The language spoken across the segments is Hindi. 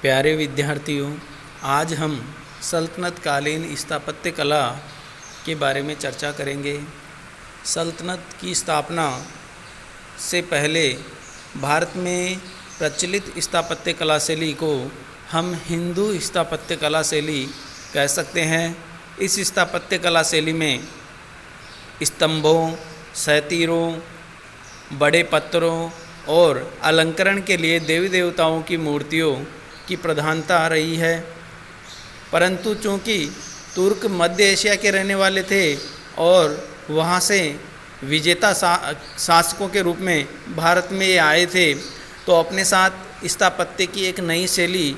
प्यारे विद्यार्थियों, आज हम सल्तनत कालीन स्थापत्य कला के बारे में चर्चा करेंगे। सल्तनत की स्थापना से पहले भारत में प्रचलित स्थापत्य कला शैली को हम हिंदू स्थापत्य कला शैली कह सकते हैं। इस स्थापत्य कला शैली में स्तंभों, सैतीरों, बड़े पत्थरों और अलंकरण के लिए देवी देवताओं की मूर्तियों की प्रधानता रही है। परंतु चूंकि तुर्क मध्य एशिया के रहने वाले थे और वहाँ से विजेता शासकों के रूप में भारत में ये आए थे, तो अपने साथ स्थापत्य की एक नई शैली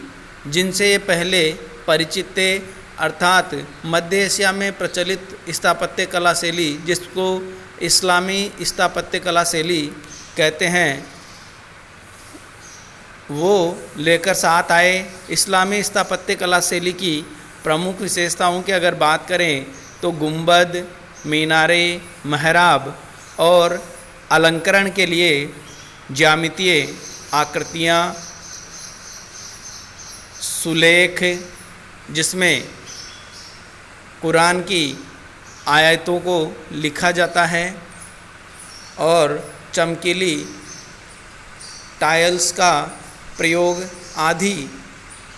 जिनसे ये पहले परिचित थे, अर्थात मध्य एशिया में प्रचलित स्थापत्य कला शैली जिसको इस्लामी स्थापत्य कला शैली कहते हैं, वो लेकर साथ आए। इस्लामी स्थापत्य कला शैली की प्रमुख विशेषताओं की अगर बात करें तो गुंबद, मीनारे, महराब और अलंकरण के लिए ज्यामितीय आकृतियाँ, सुलेख जिसमें कुरान की आयतों को लिखा जाता है और चमकीली टाइल्स का प्रयोग आदि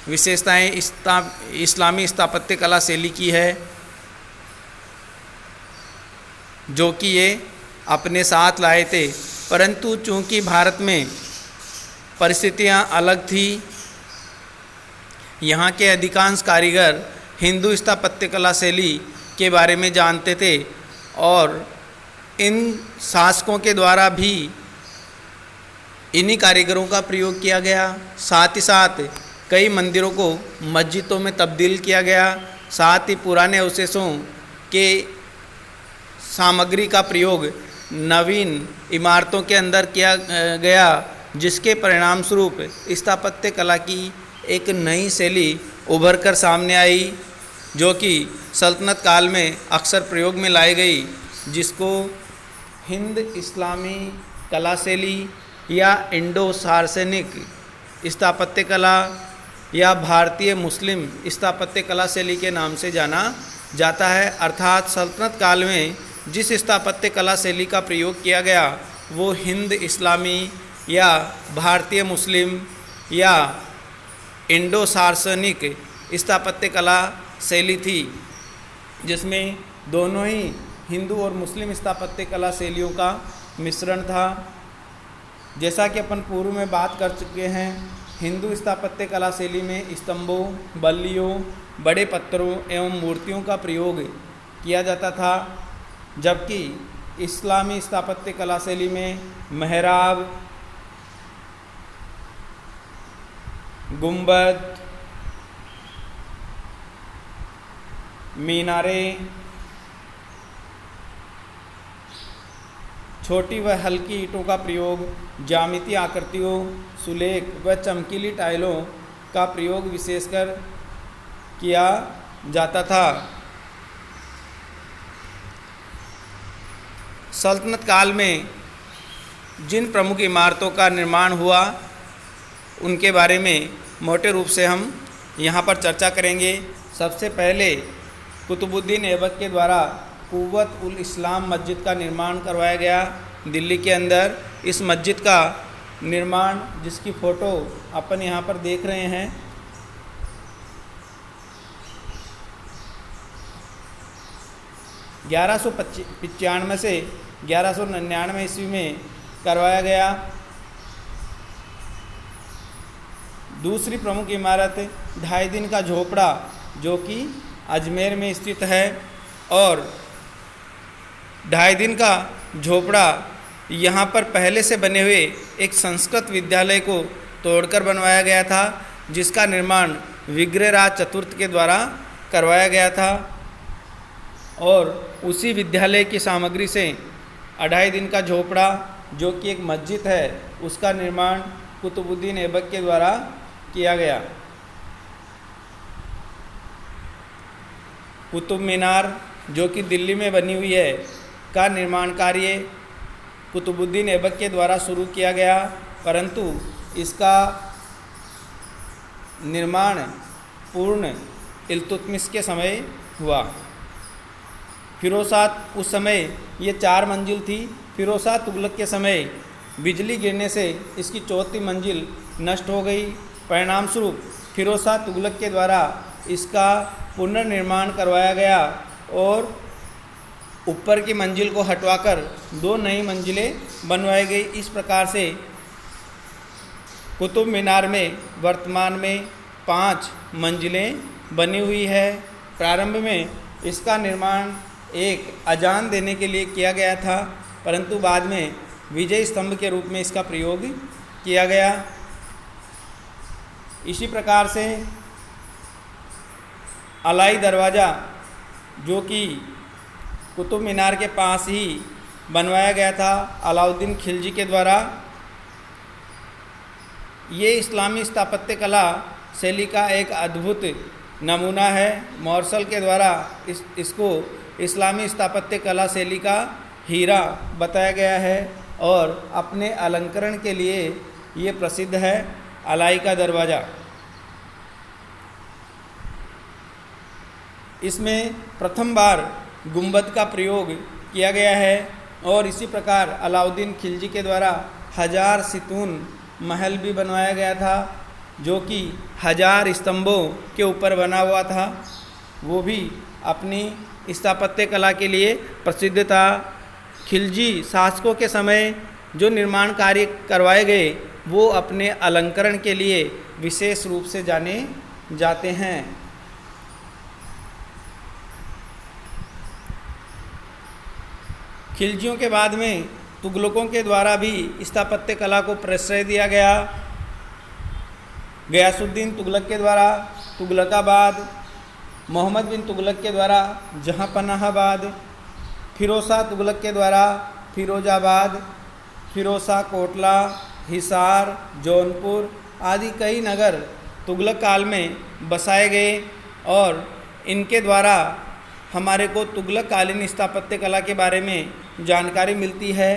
विशेषताएं इस्लामी स्थापत्य कला शैली की है, जो कि ये अपने साथ लाए थे। परंतु चूंकि भारत में परिस्थितियां अलग थी, यहाँ के अधिकांश कारीगर हिंदू स्थापत्य कला शैली के बारे में जानते थे और इन शासकों के द्वारा भी इन्हीं कारीगरों का प्रयोग किया गया। साथ ही साथ कई मंदिरों को मस्जिदों में तब्दील किया गया। साथ ही पुराने अवशेषों के सामग्री का प्रयोग नवीन इमारतों के अंदर किया गया, जिसके परिणाम स्वरूप स्थापत्य कला की एक नई शैली उभर कर सामने आई, जो कि सल्तनत काल में अक्सर प्रयोग में लाई गई, जिसको हिंद इस्लामी कला शैली या इंडो सार्सेनिक स्थापत्य कला या भारतीय मुस्लिम स्थापत्य कला शैली के नाम से जाना जाता है। अर्थात सल्तनत काल में जिस स्थापत्य कला शैली का प्रयोग किया गया वो हिंद इस्लामी या भारतीय मुस्लिम या इंडो सार्सेनिक स्थापत्य कला शैली थी, जिसमें दोनों ही हिंदू और मुस्लिम स्थापत्य कला शैलियों का मिश्रण था। जैसा कि अपन पूर्व में बात कर चुके हैं, हिंदू स्थापत्य कला शैली में स्तंभों, बल्लियों, बड़े पत्थरों एवं मूर्तियों का प्रयोग किया जाता था, जबकि इस्लामी स्थापत्य कला शैली में महराब, गुंबद, मीनारे, छोटी व हल्की ईंटों का प्रयोग, ज्यामितीय आकृतियों, सुलेख व चमकीली टाइलों का प्रयोग विशेषकर किया जाता था। सल्तनत काल में जिन प्रमुख इमारतों का निर्माण हुआ उनके बारे में मोटे रूप से हम यहाँ पर चर्चा करेंगे। सबसे पहले कुतुबुद्दीन ऐबक के द्वारा कुव्वत उल इस्लाम मस्जिद का निर्माण करवाया गया दिल्ली के अंदर। इस मस्जिद का निर्माण, जिसकी फ़ोटो अपन यहाँ पर देख रहे हैं, ग्यारह सौ 95 से 1199 ईस्वी में करवाया गया। दूसरी प्रमुख इमारत 2.5 दिन का झोपड़ा, जो कि अजमेर में स्थित है, और 2.5 दिन का झोपड़ा यहाँ पर पहले से बने हुए एक संस्कृत विद्यालय को तोड़कर बनवाया गया था, जिसका निर्माण विग्रहराज चतुर्थ के द्वारा करवाया गया था। और उसी विद्यालय की सामग्री से 2.5 दिन का झोपड़ा, जो कि एक मस्जिद है, उसका निर्माण कुतुबुद्दीन ऐबक के द्वारा किया गया। कुतुब मीनार, जो कि दिल्ली में बनी हुई है, का निर्माण कार्य कुतुबुद्दीन ऐबक के द्वारा शुरू किया गया, परंतु इसका निर्माण पूर्ण इल्तुतमिश के समय हुआ। फिरोज शाह उस समय ये 4 मंजिल थी। फिरोज शाह तुगलक के समय बिजली गिरने से इसकी चौथी मंजिल नष्ट हो गई। परिणाम स्वरूप फिरोज शाह तुगलक के द्वारा इसका पुनर्निर्माण करवाया गया और ऊपर की मंजिल को हटवाकर 2 नई मंजिलें बनवाई गई। इस प्रकार से कुतुब मीनार में वर्तमान में 5 मंजिलें बनी हुई है। प्रारंभ में इसका निर्माण एक अजान देने के लिए किया गया था, परंतु बाद में विजय स्तंभ के रूप में इसका प्रयोग किया गया। इसी प्रकार से अलाई दरवाज़ा, जो कि कुतुब मीनार के पास ही बनवाया गया था अलाउद्दीन खिलजी के द्वारा, ये इस्लामी स्थापत्य कला शैली का एक अद्भुत नमूना है। मॉर्सल के द्वारा इसको इस्लामी स्थापत्य कला शैली का हीरा बताया गया है और अपने अलंकरण के लिए ये प्रसिद्ध है। अलाई का दरवाज़ा, इसमें प्रथम बार गुंबद का प्रयोग किया गया है और इसी प्रकार अलाउद्दीन खिलजी के द्वारा 1000 सितून महल भी बनवाया गया था, जो कि 1000 स्तंभों के ऊपर बना हुआ था। वो भी अपनी स्थापत्य कला के लिए प्रसिद्ध था। खिलजी शासकों के समय जो निर्माण कार्य करवाए गए वो अपने अलंकरण के लिए विशेष रूप से जाने जाते हैं। खिलजियों के बाद में तुगलकों के द्वारा भी स्थापत्य कला को प्रश्रय दिया गया। गयासुद्दीन तुगलक के द्वारा तुगलकाबाद, मोहम्मद बिन तुगलक के द्वारा जहाँपनाहबाद, फिरोज शाह तुगलक के द्वारा फिरोजाबाद, फिरोज शाह कोटला, हिसार, जौनपुर आदि कई नगर तुगलक काल में बसाए गए और इनके द्वारा हमारे को तुगलक कालीन स्थापत्य कला के बारे में जानकारी मिलती है।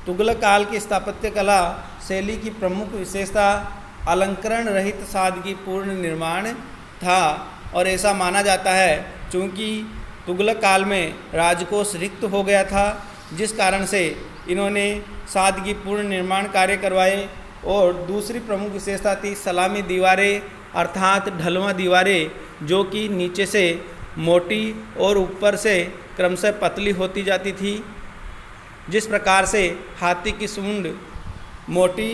तुगलक काल की स्थापत्य कला शैली की प्रमुख विशेषता अलंकरण रहित सादगीपूर्ण निर्माण था और ऐसा माना जाता है क्योंकि तुगलक काल में राजकोष रिक्त हो गया था, जिस कारण से इन्होंने सादगीपूर्ण निर्माण कार्य करवाए। और दूसरी प्रमुख विशेषता थी सलामी दीवारें अर्थात ढलवां दीवारें, जो कि नीचे से मोटी और ऊपर से क्रमशः पतली होती जाती थी। जिस प्रकार से हाथी की सूंड मोटी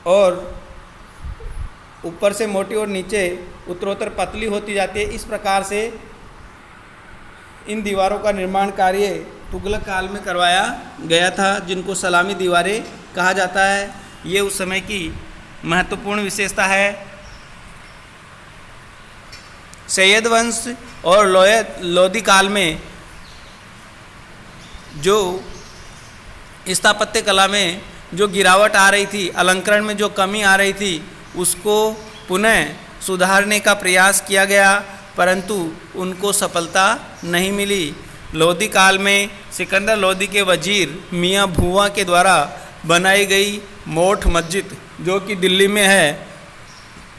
और ऊपर से मोटी और नीचे उत्तरोत्तर पतली होती जाती है, इस प्रकार से इन दीवारों का निर्माण कार्य तुगलक काल में करवाया गया था, जिनको सलामी दीवारें कहा जाता है। ये उस समय की महत्वपूर्ण विशेषता है। सैयद वंश और लोदी काल में जो स्थापत्य कला में जो गिरावट आ रही थी, अलंकरण में जो कमी आ रही थी, उसको पुनः सुधारने का प्रयास किया गया, परंतु उनको सफलता नहीं मिली। लोदी काल में सिकंदर लोदी के वजीर मियाँ भुआ के द्वारा बनाई गई मोठ मस्जिद, जो कि दिल्ली में है,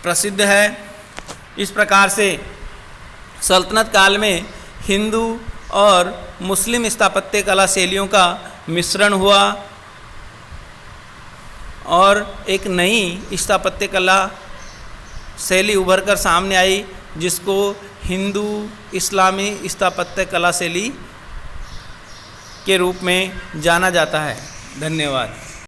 प्रसिद्ध है। इस प्रकार से सल्तनत काल में हिंदू और मुस्लिम स्थापत्य कला शैलियों का मिश्रण हुआ और एक नई स्थापत्य कला शैली उभर कर सामने आई, जिसको हिंदू इस्लामी स्थापत्य कला शैली के रूप में जाना जाता है। धन्यवाद।